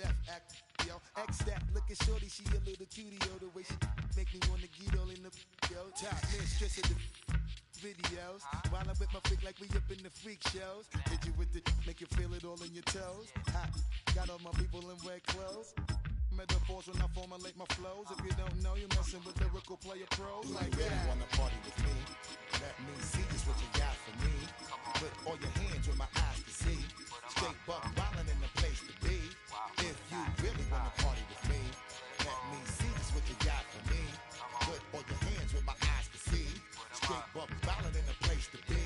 death act, yo. X that, looking shorty, she a little cutie, yo. The way she make me wanna get all in the, yo. Top mistress of the videos. While I'm with my freak like we up in the freak shows. Hit you with the, make you feel it all in your toes. Hot, got all my people in red clothes. Metaphors when I formulate my flows. If you don't know, you're messing with lyrical player pros. Like you really wanna party with me? Let me see just what you got for me. Put all your hands where my eyes can see. Straight buck wildin' in the place to be. If you really wanna party with me, let me see just what you got for me. Put all your hands where my eyes can see. Straight buck wildin' in the place to be.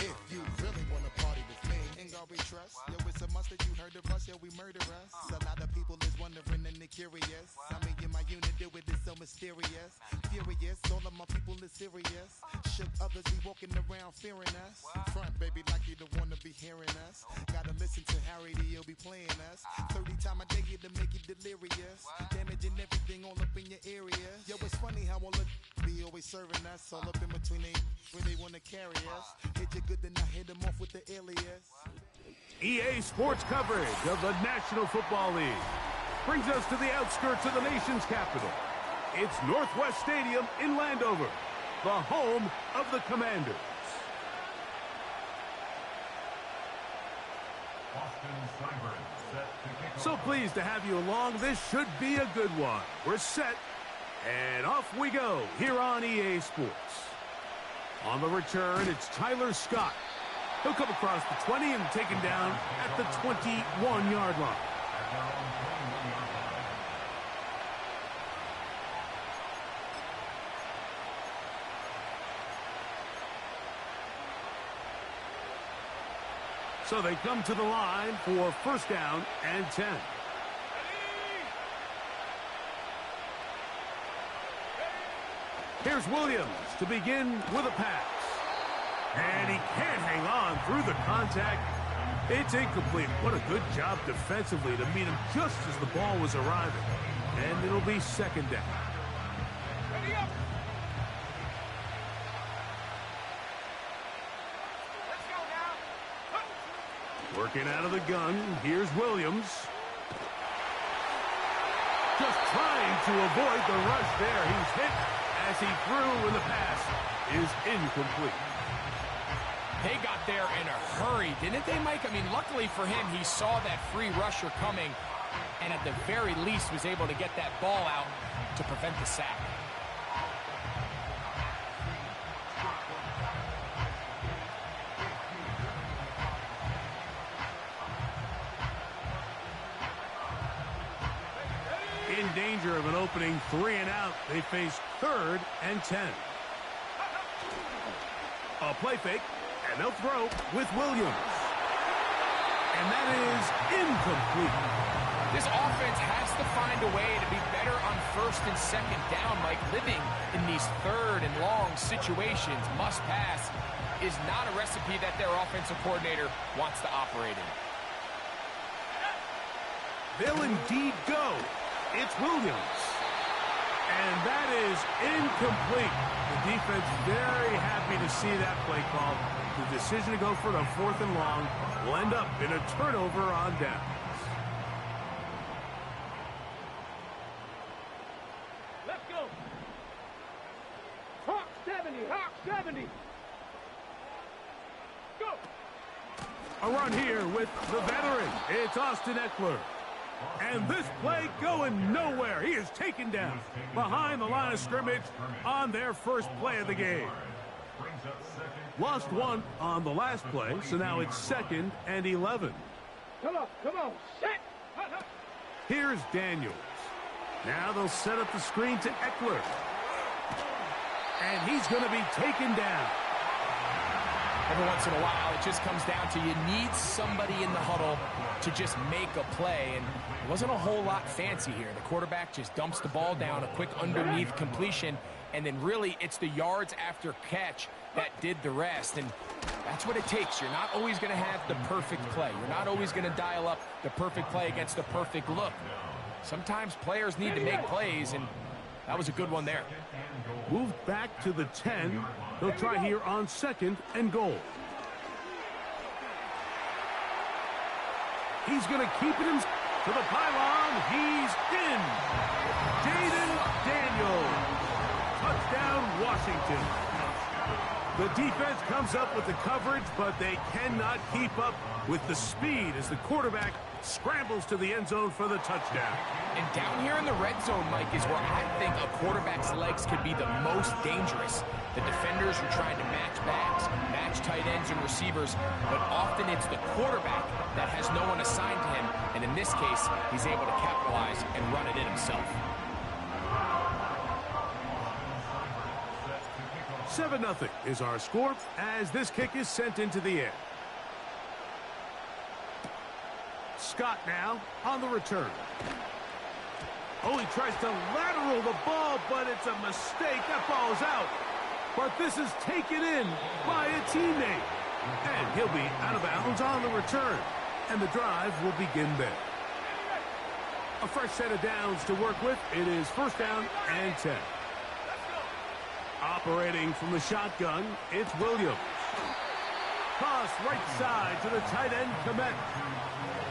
If you really wanna party with me, ain't gonna be trust. Yo, it's a must that you heard of us, yo, we murder us. A lot of people is wondering and they're curious. I mean, in my unit, do it is so mysterious. Furious, all of my people is serious. Shook others be walking around fearing us. Front, baby, like you don't wanna be hearing us. Gotta listen to Harry, he'll be playing us. 30 times a day to make you delirious. Damaging everything all up in your area. Yo, it's funny how all of be always serving us. All up in between they where they wanna carry us. Hit you good, then I hit them off with the alias. EA Sports coverage of the National Football League brings us to the outskirts of the nation's capital. It's Northwest Stadium in Landover, the home of the Commanders. So pleased to have you along. This should be a good one. We're set, and off we go here on EA Sports. On the return, it's Tyler Scott. He'll come across the 20 and taken down at the 21-yard line. So they come to the line for first down and 10. Here's Williams to begin with a pass. And he can't hang on through the contact. It's incomplete. What a good job defensively to meet him just as the ball was arriving. And it'll be second down. Ready up. Working out of the gun, here's Williams. Just trying to avoid the rush there. He's hit as he threw, and the pass is incomplete. They got there in a hurry, didn't they, Mike? I mean, luckily for him, he saw that free rusher coming, and at the very least was able to get that ball out to prevent the sack. In danger of an opening 3 and out, they face 3rd and 10. A play fake, and they'll throw with Williams. And that is incomplete. This offense has to find a way to be better on first and second down, Mike. Living in these third and long situations, must pass, is not a recipe that their offensive coordinator wants to operate in. They'll indeed go. It's Williams. And that is incomplete. The defense very happy to see that play call. The decision to go for the 4th and long will end up in a turnover on downs. Let's go. Hawk 70, Hawk 70. Go. A run here with the veteran. It's Austin Eckler. And this play going nowhere. He is taken down behind the line of scrimmage on their first play of the game. Lost 1 on the last play, so now it's 2nd and 11. Come on, set. Here's Daniels. Now they'll set up the screen to Eckler. And he's going to be taken down. Every once in a while, it just comes down to you need somebody in the huddle to just make a play, and it wasn't a whole lot fancy here. The quarterback just dumps the ball down, a quick underneath completion, and then really it's the yards after catch that did the rest, and that's what it takes. You're not always going to have the perfect play. You're not always going to dial up the perfect play against the perfect look. Sometimes players need to make plays, and that was a good one there. Moved back to the 10. They'll try here on 2nd and goal. He's going to keep it to the pylon. He's in. Jaden Daniels. Touchdown, Washington. The defense comes up with the coverage, but they cannot keep up with the speed as the quarterback scrambles to the end zone for the touchdown. And down here in the red zone, Mike, is where I think a quarterback's legs could be the most dangerous. The defenders are trying to match backs, match tight ends and receivers, but often it's the quarterback that has no one assigned to him, and in this case, he's able to capitalize and run it in himself. 7-0 is our score as this kick is sent into the air. Scott now on the return. Oh, he tries to lateral the ball, but it's a mistake. That ball's out. But this is taken in by a teammate. And he'll be out of bounds on the return. And the drive will begin there. A fresh set of downs to work with. It is first down and 10. Operating from the shotgun, it's Williams. Toss right side to the tight end, Komet.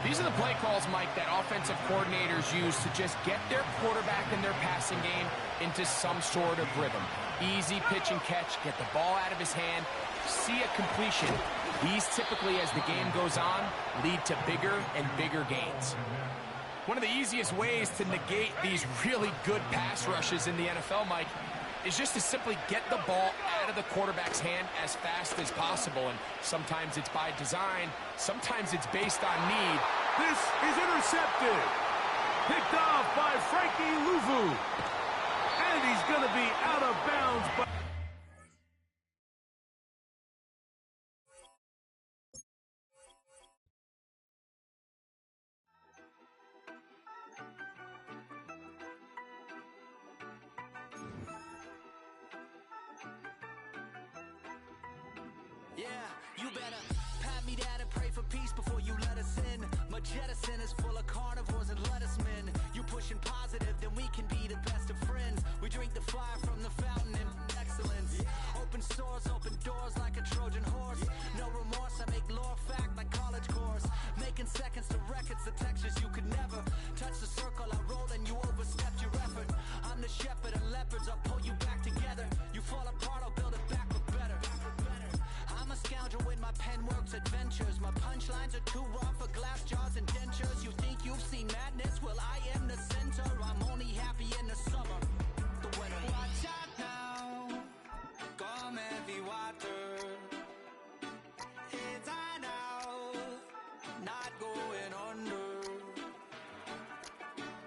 These are the play calls, Mike, that offensive coordinators use to just get their quarterback and their passing game into some sort of rhythm. Easy pitch and catch, get the ball out of his hand, see a completion. These typically, as the game goes on, lead to bigger and bigger gains. One of the easiest ways to negate these really good pass rushes in the NFL, Mike, is just to simply get the ball out of the quarterback's hand as fast as possible. And sometimes it's by design, sometimes it's based on need. This is intercepted. Picked off by Frankie Louvu. And he's going to be out of bounds. Yeah, you better pat me that and pray for peace before you let us in. My jettison is full of carnivores and lettuce men. You pushing positive, then we can be the best of friends. We drink the fire from the fountain and excellence. Open sores, open doors like a Trojan horse. No remorse, I make lore fact like college course. Making seconds to records, the textures you could never touch the circle I rolled and you overstepped your effort. I'm the shepherd and leopards, I'll pull you back together. You fall apart, I'll build it back but better. I'm a scoundrel with my pen works adventures. My punchlines are too raw for glass jars and dentures. You think you've seen madness? Well, I am the center. I'm only happy in the summer. The winter. Watch out now. Come heavy water. It's on now. Not going under.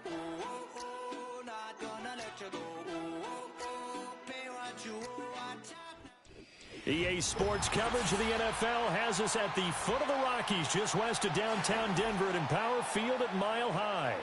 Oh, oh, oh. Not gonna let you go. Oh, oh, oh. Pay what you owe. Watch out. EA Sports coverage of the NFL has us at the foot of the Rockies, just west of downtown Denver at Empower Field at Mile High.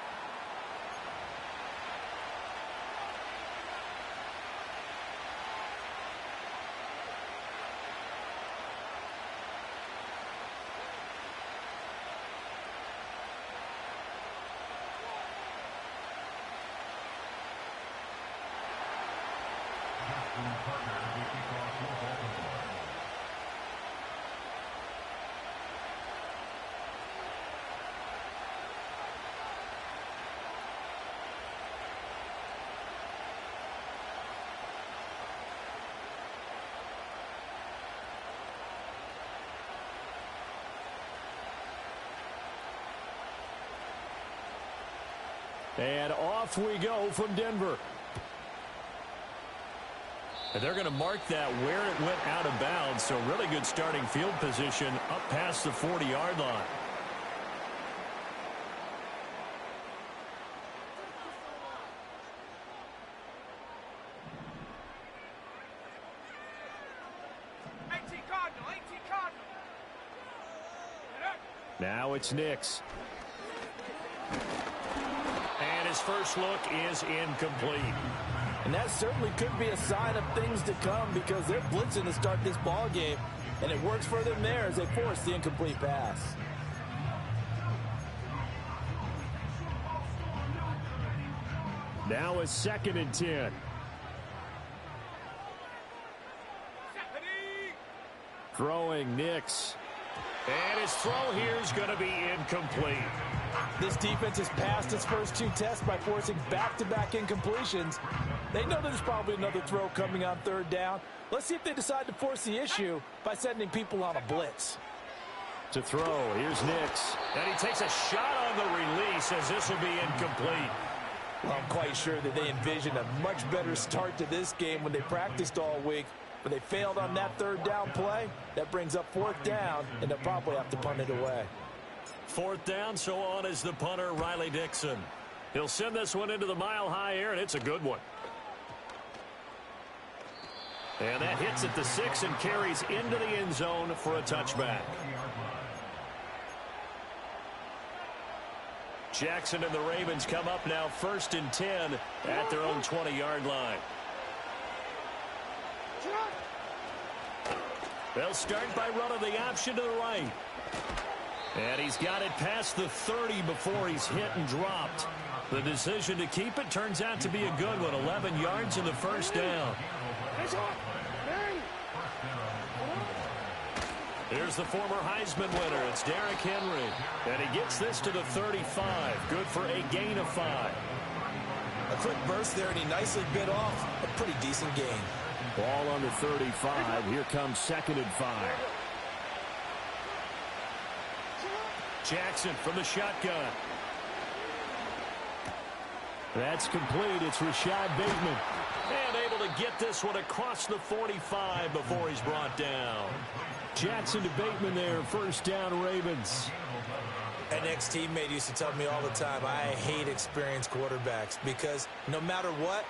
And off we go from Denver. And they're going to mark that where it went out of bounds. So really good starting field position up past the 40-yard line. Now it's Nix. And his first look is incomplete. And that certainly could be a sign of things to come because they're blitzing to start this ball game, and it works for them there as they force the incomplete pass. Now it's 2nd and 10. Throwing Nix. And his throw here is going to be incomplete. This defense has passed its first 2 tests by forcing back-to-back incompletions. They know there's probably another throw coming on 3rd down. Let's see if they decide to force the issue by sending people on a blitz. To throw, here's Nix. And he takes a shot on the release as this will be incomplete. Well, I'm quite sure that they envisioned a much better start to this game when they practiced all week. But they failed on that 3rd down play. That brings up 4th down, and they'll probably have to punt it away. 4th down, so on is the punter, Riley Dixon. He'll send this one into the mile-high air, and it's a good one. And that hits at the 6 and carries into the end zone for a touchback. Jackson and the Ravens come up now 1st and 10 at their own 20-yard line. They'll start by running the option to the right. And he's got it past the 30 before he's hit and dropped. The decision to keep it turns out to be a good one. 11 yards in the 1st down. Here's the former Heisman winner. It's Derrick Henry. And he gets this to the 35. Good for a gain of 5. A quick burst there, and he nicely bit off a pretty decent gain. Ball on the 35. Here comes 2nd and 5. Jackson from the shotgun. That's complete. It's Rashad Bateman. And able to get this one across the 45 before he's brought down. Jackson to Bateman there. 1st down, Ravens. An ex-teammate used to tell me all the time, I hate experienced quarterbacks because no matter what,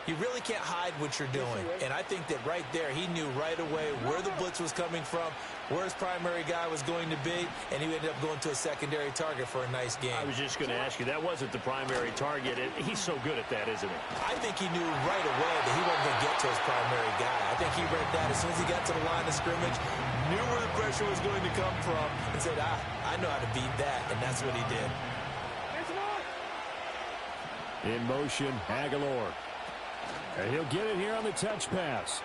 you really can't hide what you're doing. And I think that right there, he knew right away where the blitz was coming from, where his primary guy was going to be, and he ended up going to a secondary target for a nice game. I was just going to ask you, that wasn't the primary target. He's so good at that, isn't he? I think he knew right away that he wasn't going to get to his primary guy. I think he read that as soon as he got to the line of scrimmage, knew where the pressure was going to come from, and said, I know how to beat that, and that's what he did. In motion, Aguilar. And he'll get it here on the touch pass.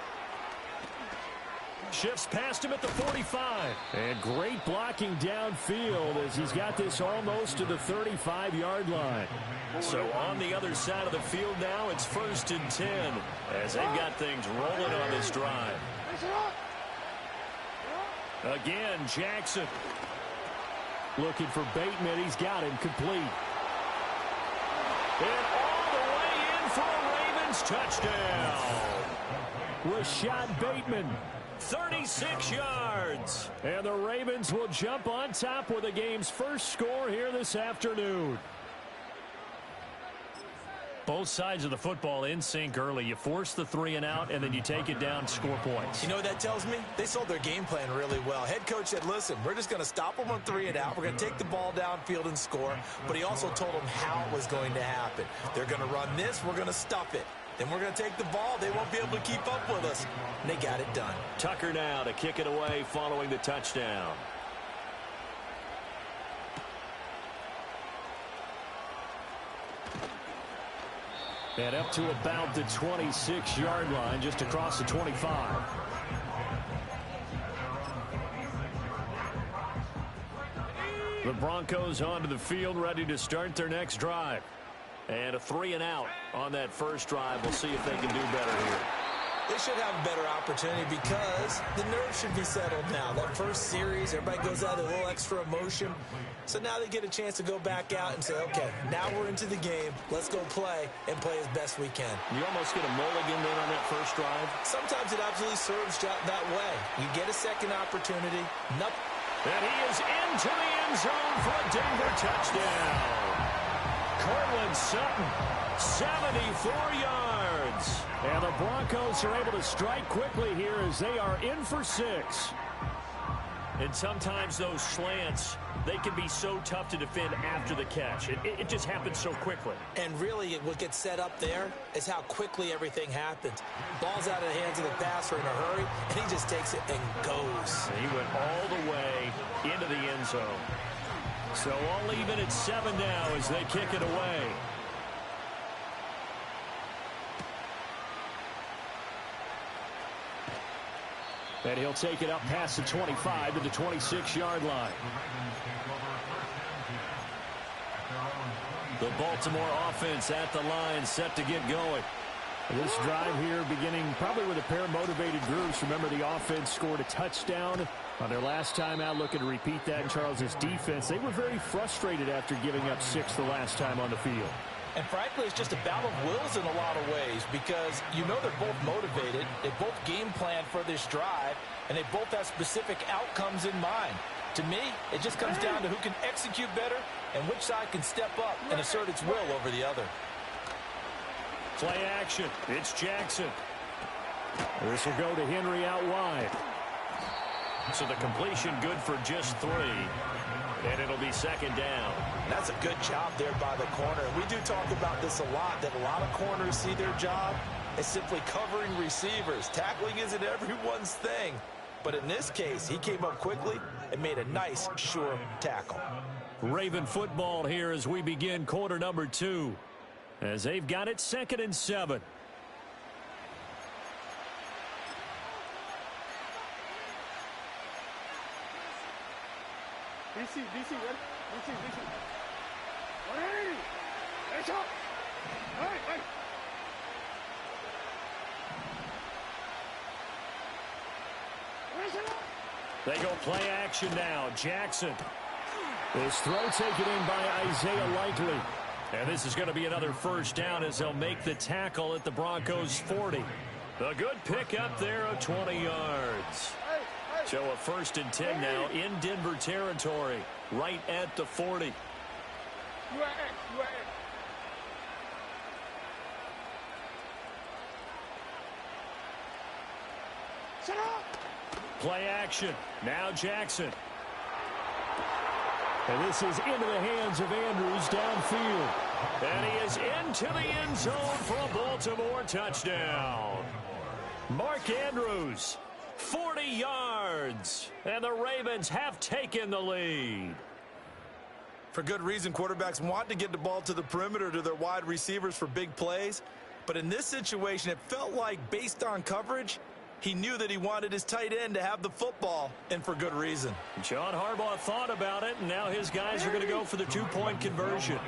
Shifts past him at the 45. And great blocking downfield as he's got this almost to the 35-yard line. So on the other side of the field now, it's 1st and 10 as they've got things rolling on this drive. Again, Jackson. Looking for Bateman. He's got him complete. And all the way in for a Ravens touchdown. Rashad Bateman, 36 yards. And the Ravens will jump on top with the game's first score here this afternoon. Both sides of the football in sync early. You force the 3 and out, and then you take it down, score points. You know what that tells me? They sold their game plan really well. Head coach said, listen, we're just going to stop them on 3 and out. We're going to take the ball downfield and score. But he also told them how it was going to happen. They're going to run this. We're going to stuff it. Then we're going to take the ball. They won't be able to keep up with us. And they got it done. Tucker now to kick it away following the touchdown. And up to about the 26-yard line, just across the 25. The Broncos onto the field, ready to start their next drive. And a 3 and out on that first drive. We'll see if they can do better here. They should have a better opportunity because the nerves should be settled now. That first series, everybody goes out with a little extra emotion. So now they get a chance to go back out and say, okay, now we're into the game. Let's go play and play as best we can. You almost get a mulligan there on that first drive. Sometimes it absolutely serves that way. You get a second opportunity. Nothing. And he is into the end zone for a Denver touchdown. Cortland Sutton, 74 yards. And the Broncos are able to strike quickly here as they are in for 6. And sometimes those slants, they can be so tough to defend after the catch. It just happens so quickly. And really, what gets set up there is how quickly everything happens. Ball's out of the hands of the passer in a hurry, and he just takes it and goes. And he went all the way into the end zone. So all even at 7 now as they kick it away. And he'll take it up past the 25 to the 26-yard line. The Baltimore offense at the line, set to get going. This drive here beginning probably with a pair of motivated groups. Remember, the offense scored a touchdown on their last time out, looking to repeat that in Charles's defense. They were very frustrated after giving up 6 the last time on the field. And frankly, it's just a battle of wills in a lot of ways because you know they're both motivated. They both game plan for this drive, and they both have specific outcomes in mind. To me, it just comes down to who can execute better and which side can step up and assert its will over the other. Play action. It's Jackson. This will go to Henry out wide. So the completion good for just 3. And it'll be second down. That's a good job there by the corner. And we do talk about this a lot, that a lot of corners see their job as simply covering receivers. Tackling isn't everyone's thing. But in this case, he came up quickly and made a nice, sure tackle. Raven football here as we begin quarter number 2. As they've got it 2nd and 7. DC, ready? DC. 180. Hey, shot. Hey. They go play action now. Jackson. This throw taken in by Isaiah Likely. And this is going to be another first down as they'll make the tackle at the Broncos 40. A good pick up there of 20 yards. So a 1st and 10 now in Denver territory, right at the 40. Play action. Now Jackson. And this is into the hands of Andrews downfield. And he is into the end zone for a Baltimore touchdown. Mark Andrews, 40 yards. And the Ravens have taken the lead. For good reason, quarterbacks want to get the ball to the perimeter to their wide receivers for big plays. But in this situation, it felt like based on coverage, he knew that he wanted his tight end to have the football, and for good reason. John Harbaugh thought about it, and now his guys are going to go for the 2-point conversion.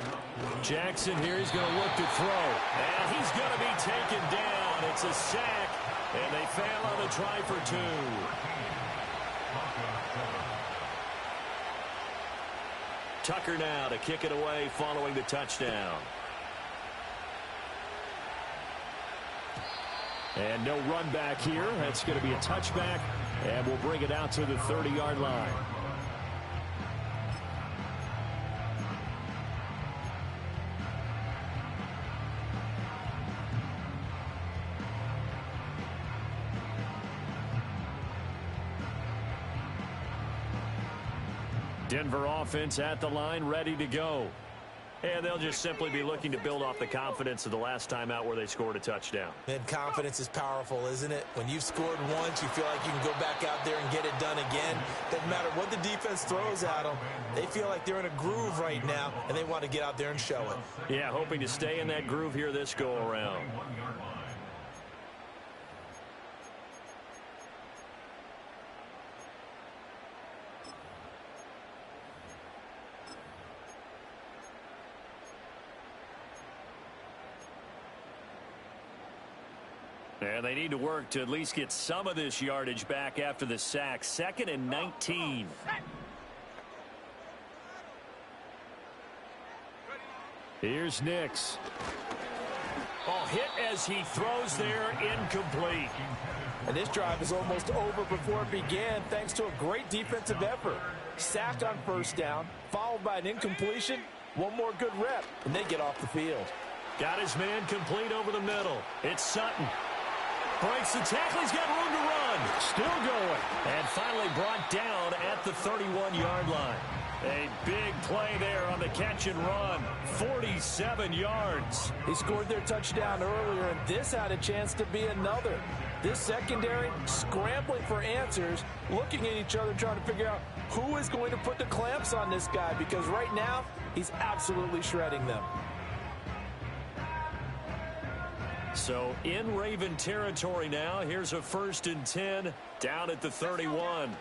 Jackson here is going to look to throw, and he's going to be taken down. It's a sack, and they fail on the try for 2. Tucker now to kick it away following the touchdown. And no run back here. That's going to be a touchback, and we'll bring it out to the 30-yard line. Denver offense at the line, ready to go. And they'll just simply be looking to build off the confidence of the last time out where they scored a touchdown. And confidence is powerful, isn't it? When you've scored once, you feel like you can go back out there and get it done again. Doesn't matter what the defense throws at them. They feel like they're in a groove right now, and they want to get out there and show it. Yeah, hoping to stay in that groove here this go-around. And they need to work to at least get some of this yardage back after the sack. 2nd and 19. Here's Nix. Oh, hit as he throws there, incomplete. And this drive is almost over before it began thanks to a great defensive effort. Sacked on 1st down, followed by an incompletion. One more good rep, and they get off the field. Got his man complete over the middle. It's Sutton. Breaks the tackle. He's got room to run. Still going. And finally brought down at the 31-yard line. A big play there on the catch and run. 47 yards. He scored their touchdown earlier, and this had a chance to be another. This secondary scrambling for answers, looking at each other, trying to figure out who is going to put the clamps on this guy, because right now he's absolutely shredding them. So in Raven territory now. Here's a 1st and 10 down at the 31.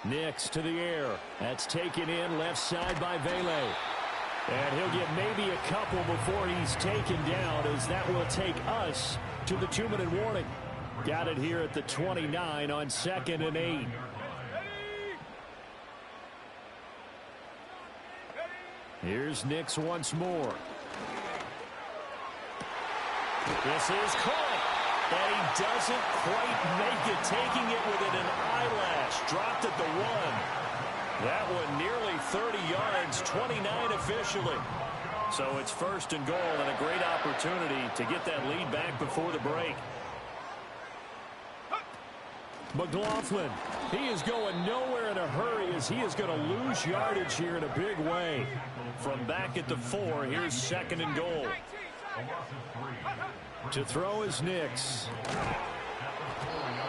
Nix to the air. That's taken in left side by Vele. And he'll get maybe a couple before he's taken down, as that will take us to the 2-minute warning. Got it here at the 29 on 2nd and 8. Here's Nix once more. This is caught, and he doesn't quite make it, taking it within an eyelash. Dropped at the 1. That one nearly 30 yards, 29 officially. So it's 1st and goal, and a great opportunity to get that lead back before the break. McLaughlin, he is going nowhere in a hurry, as he is going to lose yardage here in a big way. From back at the 4, here's 2nd and goal. To throw is Nix.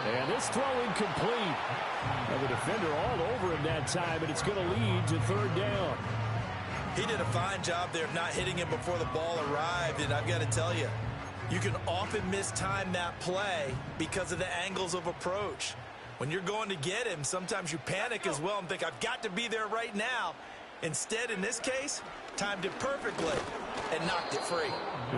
And this throw incomplete. Now the defender all over him that time, and it's going to lead to 3rd down. He did a fine job there of not hitting him before the ball arrived, and I've got to tell you, you can often mistime that play because of the angles of approach. When you're going to get him, sometimes you panic as well and think, I've got to be there right now. Instead, in this case, timed it perfectly and knocked it free.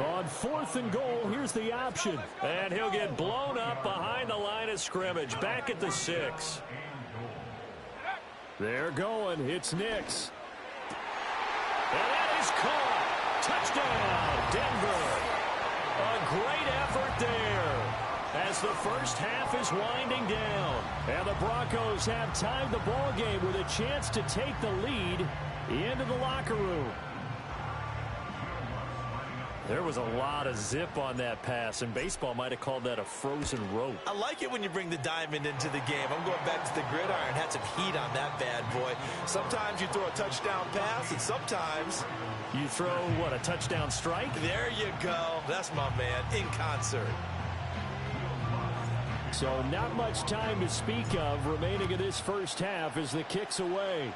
On 4th and goal, here's the option. And he'll get blown up behind the line of scrimmage, back at the 6. They're going. It's Nix. And that is caught. Touchdown, Denver. A great effort there as the first half is winding down. And the Broncos have tied the ball game with a chance to take the lead into the locker room. There was a lot of zip on that pass, and baseball might have called that a frozen rope. I like it when you bring the diamond into the game. I'm going back to the gridiron. Had some heat on that bad boy. Sometimes you throw a touchdown pass, and sometimes you throw, what, a touchdown strike? There you go. That's my man, in concert. So not much time to speak of remaining in this first half as the kick's away.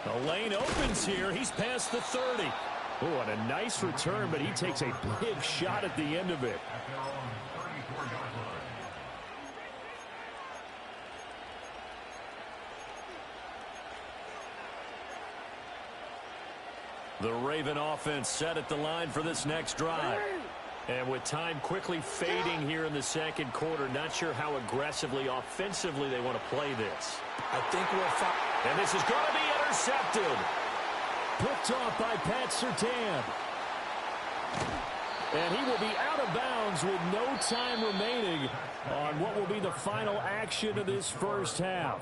The lane opens here. He's past the 30. Oh, and a nice return, but he takes a big shot at the end of it. The Raven offense set at the line for this next drive. And with time quickly fading here in the 2nd quarter, not sure how aggressively, offensively they want to play this. I think we'll find. And this is going to be intercepted. Picked off by Pat Surtain. And he will be out of bounds with no time remaining on what will be the final action of this first half.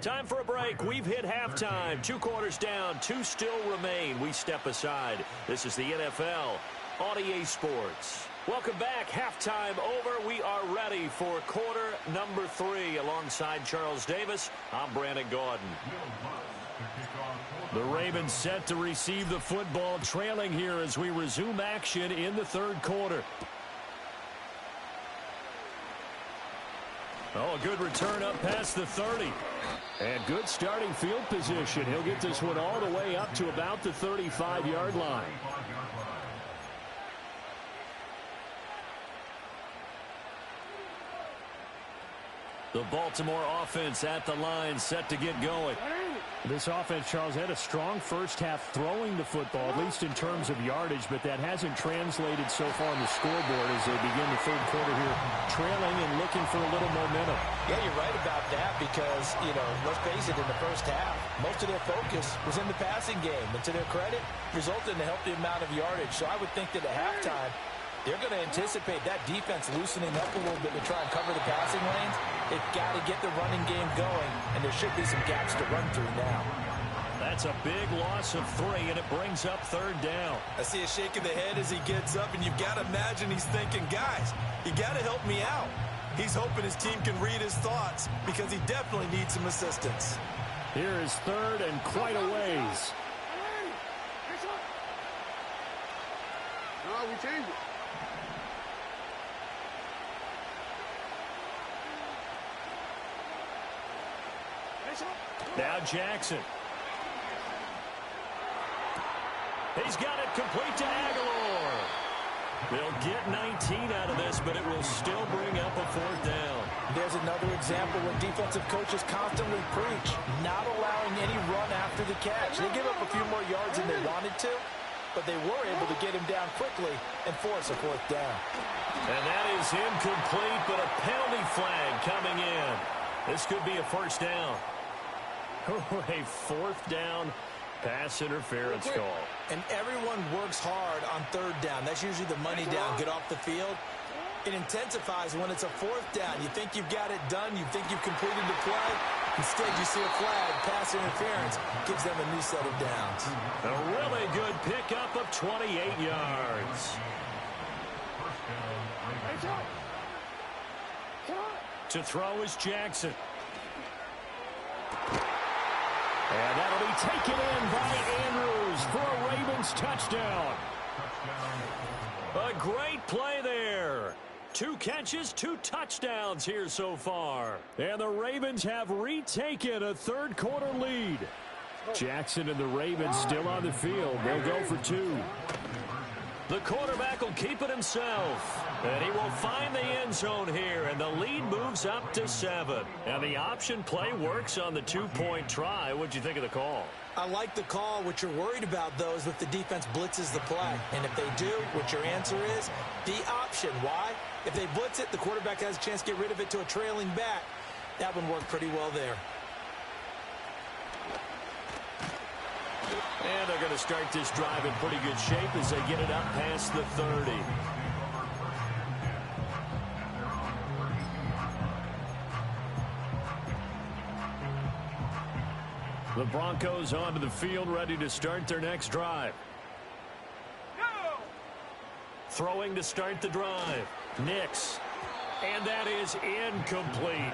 Time for a break. We've hit halftime. 2 quarters down. 2 still remain. We step aside. This is the NFL on EA Sports. Welcome back. Halftime over. We are ready for quarter number 3. Alongside Charles Davis, I'm Brandon Gaudin. The Ravens set to receive the football, trailing here as we resume action in the 3rd quarter. Oh, a good return up past the 30. And good starting field position. He'll get this one all the way up to about the 35-yard line. The Baltimore offense at the line, set to get going. This offense, Charles, had a strong first half throwing the football, at least in terms of yardage, but that hasn't translated so far on the scoreboard as they begin the 3rd quarter here, trailing and looking for a little momentum. Yeah, you're right about that because, let's face it, in the first half, most of their focus was in the passing game. And to their credit, resulted in a healthy amount of yardage. So I would think that at halftime, they're going to anticipate that defense loosening up a little bit to try and cover the passing lanes. They've got to get the running game going, and there should be some gaps to run through now. That's a big loss of 3, and it brings up 3rd down. I see a shake of the head as he gets up, and you've got to imagine he's thinking, guys, you got to help me out. He's hoping his team can read his thoughts because he definitely needs some assistance. Here is 3rd and quite a ways. No, we changed it. Now Jackson. He's got it complete to Aguilar. They'll get 19 out of this, but it will still bring up a 4th down. There's another example where defensive coaches constantly preach, not allowing any run after the catch. They give up a few more yards than they wanted to, but they were able to get him down quickly and force a 4th down. And that is incomplete, but a penalty flag coming in. This could be a 1st down. A 4th down pass interference call. And everyone works hard on 3rd down. That's usually the money down, get off the field. It intensifies when it's a 4th down. You think you've got it done. You think you've completed the play. Instead, you see a flag, pass interference, gives them a new set of downs. A really good pickup of 28 yards. To throw is Jackson. And that'll be taken in by Andrews for a Ravens touchdown. A great play there. 2 catches, 2 touchdowns here so far. And the Ravens have retaken a 3rd quarter lead. Jackson and the Ravens still on the field. They'll go for 2. The quarterback will keep it himself. And he will find the end zone here, and the lead moves up to 7. And the option play works on the 2-point try. What'd you think of the call? I like the call. What you're worried about, though, is if the defense blitzes the play. And if they do, what your answer is, the option. Why? If they blitz it, the quarterback has a chance to get rid of it to a trailing back. That one worked pretty well there. And they're going to start this drive in pretty good shape as they get it up past the 30. The Broncos onto the field, ready to start their next drive. Go! Throwing to start the drive. Nix. And that is incomplete.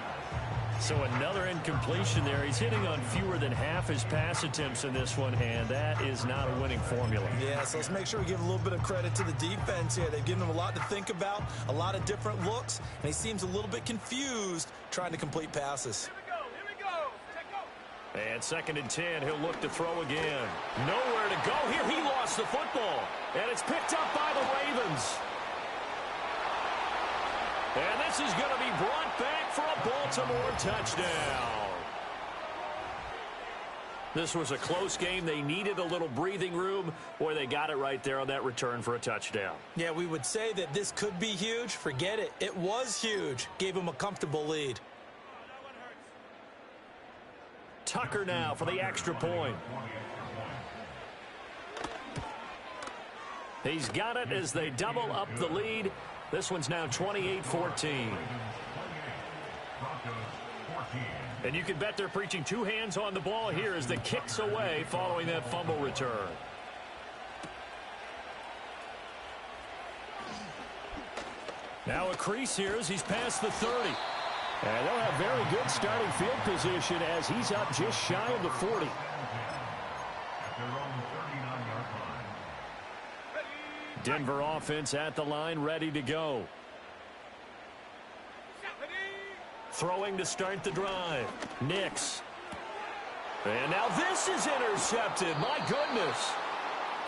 So another incompletion there. He's hitting on fewer than half his pass attempts in this one, and that is not a winning formula. Yeah, so let's make sure we give a little bit of credit to the defense here. They've given him a lot to think about, a lot of different looks, and he seems a little bit confused trying to complete passes. And 2nd and 10, he'll look to throw again. Nowhere to go here. He lost the football, and it's picked up by the Ravens. And this is going to be brought back for a Baltimore touchdown. This was a close game. They needed a little breathing room. Boy, they got it right there on that return for a touchdown. Yeah, we would say that this could be huge. Forget it. It was huge. Gave him a comfortable lead. Tucker now for the extra point. He's got it as they double up the lead. This one's now 28-14. And you can bet they're preaching 2 hands on the ball here as the kick's away following that fumble return. Now a crease here as he's past the 30. And they'll have very good starting field position as he's up just shy of the 40. Denver offense at the line, ready to go. Throwing to start the drive. Nix. And now this is intercepted. My goodness.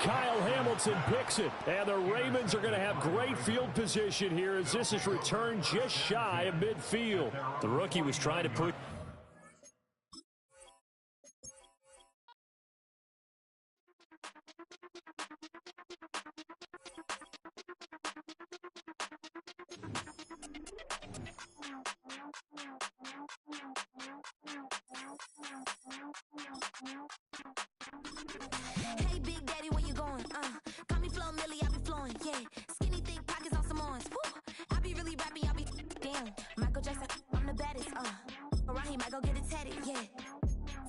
Kyle Hamilton picks it. And the Ravens are going to have great field position here as this is returned just shy of midfield. The rookie was trying to put... Hey, Big Daddy, where you going? Call me Flo Millie, I be flowing, yeah. Skinny, thick pockets on some ones. I be really rapping, I be damn. Michael Jackson, I'm the baddest, Around here, might go get it tatted, yeah.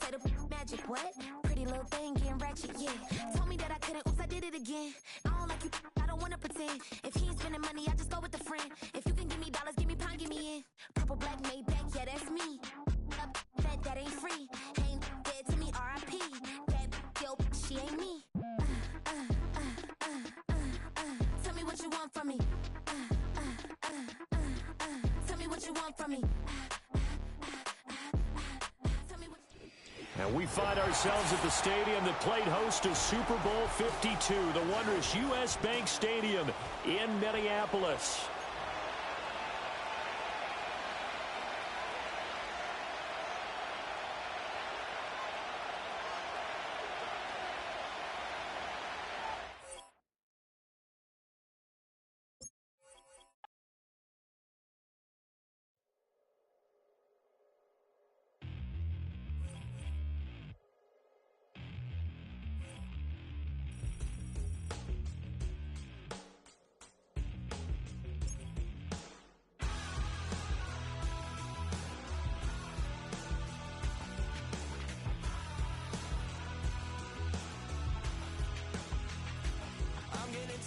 Say the magic, what? Pretty little thing, getting ratchet, yeah. Told me that I couldn't, oops, I did it again. I don't like you, I don't wanna pretend. If he ain't spending money, I just go with a friend. If you can give me dollars, give me pound, give me in. Purple, black, made back, yeah, that's me. That ain't free. Ain't dead to me, R.I.P. Yo, she ain't me. Tell me what you want from me. Tell me what you want from me. And we find ourselves at the stadium that played host to Super Bowl 52, the wondrous U.S. Bank Stadium in Minneapolis.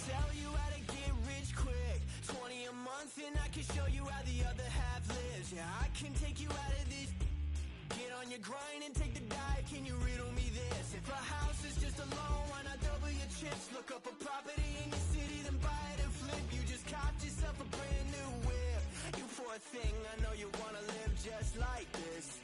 Tell you how to get rich quick. 20 a month and I can show you how the other half lives. Yeah, I can take you out of this. Get on your grind and take the dive. Can you riddle me this? If a house is just a loan, why not double your chips? Look up a property in your city, then buy it and flip. You just copped yourself a brand new whip. You poor thing, I know you wanna live just like this.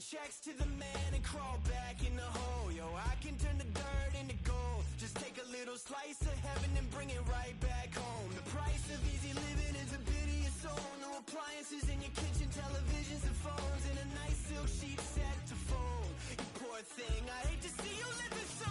Checks to the man and crawl back in the hole. Yo, I can turn the dirt into gold. Just take a little slice of heaven and bring it right back home. The price of easy living is a bit of your soul. No appliances in your kitchen, televisions and phones, and a nice silk sheet set to fold. You poor thing, I hate to see you living so